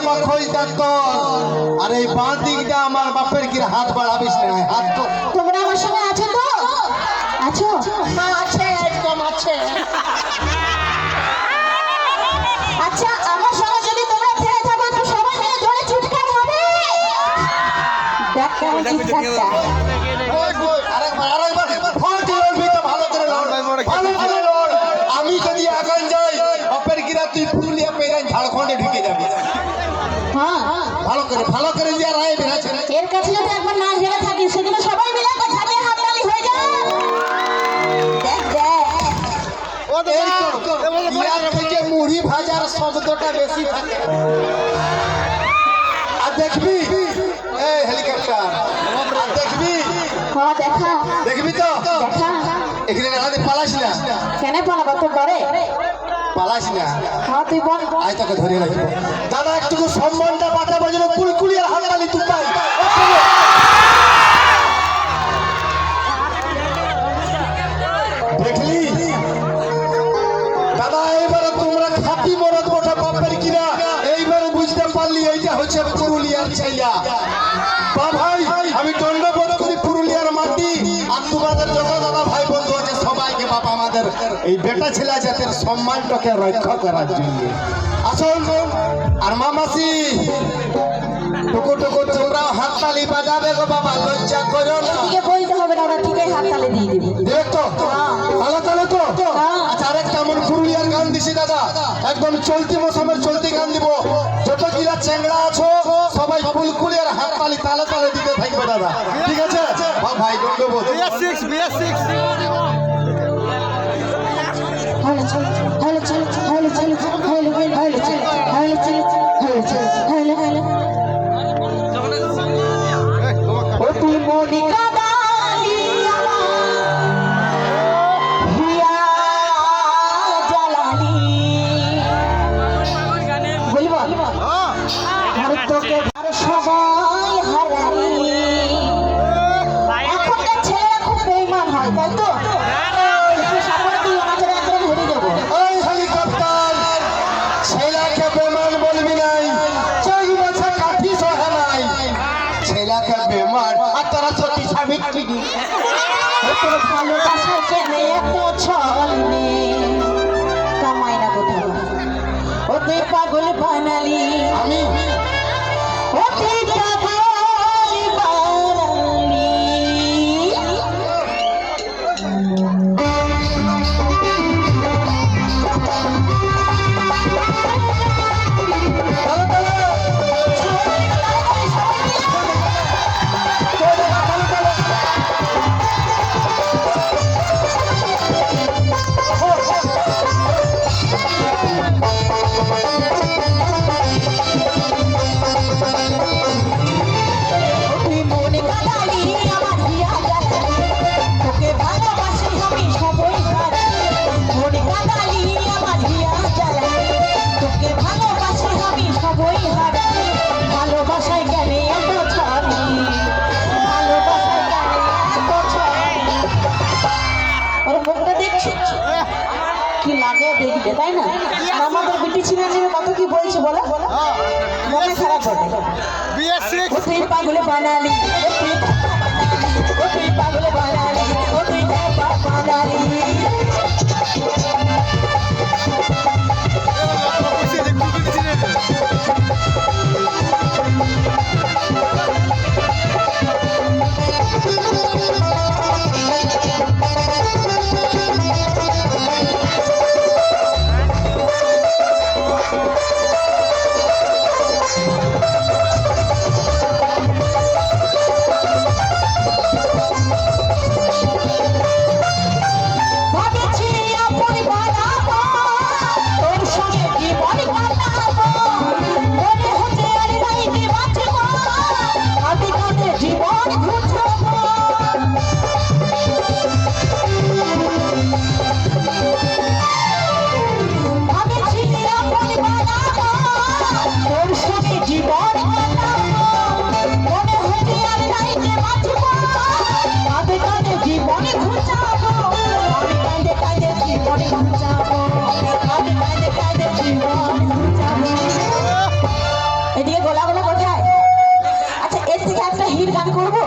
মাখই doctor আর এই বাঁ দিকটা আমার বাপের কি হাত বাড়াবিস না হাত তো তোমরা আমার সঙ্গে আছো তো আছো না আছে একদম আছে আচ্ছা আমার সঙ্গে যদি তোমরা ছেড়ে থাকো তো সবাই মিলে জোরে চিৎকার হবে দেখ কেমন চিৎকারটা আরেকবার ফাটি লড়বি তো ভালো করে লড় ভালো করে লড় আমি যদি আগান যাই বাপের কিরা তুই পুরুলিয়া পেয়ে ঝাড়খণ্ডে ঢুকে যাবি হ্যাঁ ভালো করে যে রায় বেরাচ্ছে এর কাছে যদি একবার না হেরে থাকি সেদিন সবাই মিলে একটা ছাদের হাততালি হয়ে যায় দেখ থেকে মুড়ি ভাজার শব্দটা বেশি থাকে আর দেখবি এই হেলিকপ্টার আর দেখবি হ্যাঁ দেখবি তো দেখা এখানে আমাদের পালাস না কেন পালাবো তোর ডরে পালাস না হ্যাঁ তুই বল আজ তোকে ধরে রাখবো দাদা একটু সম্মানটা বাঁচাবার জন্য কুলকুলি আর হাততালি তুই পাই দেখলি দাদা এইবারে তোমরা খাঁটি মরদ ওঠা বাপের কিনা এইবারে বুঝতে পারলি এইটা হচ্ছে পুরুলিয়ার ছেলা বা ভাই আমি দণ্ডবোধ করি পুরুলিয়ার মাটি আর তোমাদের যত দাদা ভাই বন্ধু আছে সবাইকে বাবা আমাদের এই বেটা ছেলে জাতের সম্মানটাকে রক্ষা করার জন্য আসল আর মামাসি টুকু টুকু তোমরা হাততালি বাজাবে গো বাবা লজ্জা করো না এদিকে বলতে হবে না ওরা ঠিকই হাততালি দিয়ে দিবে দেখ তো ভালো তাহলে তো আচ্ছা আরেকটা এমন পুরুলিয়ার গান দিছি দাদা একদম চলতি মৌসুমের চলতি গান দিব যত কিরা চ্যাংড়া আছো সবাই ফুলকুলি আর হাততালি তালে তালে দিতে থাকবে দাদা ঠিক আছে ভাই দণ্ডবোধ হলে চল হলে চল হলে চল হলে হলে চল হলে চল হলে চল হলে হলে ও তুই মনিকা দালি হিয়া জ্বালানি বলবো আর তোকে আর সবাই হারানি এখনকার ছেলেরা খুব বেইমান হয় তাই তো ওই হেলিকপ্টার ছেলেকে বেমান বলবি নাই চই মাছে কাঠি সহে নাই ছেলেকে বেমান আর তোরা সত্যি সাবিত্রী তোর ভালোবাসা চেনে এত ছল নে কামাই না কোথাও ও তুই পাগল বানালি আমি ও তুই পাগল বানালি তুই মনে কাদালি আমার হিয়া জ্বালানি তোকে ভালোবাসি আমি সবই হারাই মনে কাদালি আমার হিয়া জ্বালানি তোকে ভালোবাসি আমি সবই হারাই ভালোবাসায় গেলে এত ছড়ি ভালোবাসায় গেলে এত ছড়ি ওর মুখটা দেখছিস কি লাগে দেখবে তাই না আর আমাদের বিটি ছিলেন কত কি বলছে বলো মনে খারাপ হবে ও তুই পাগল বানালি ও তুই পাগল বানালি ও তুই বানালি গান করবো?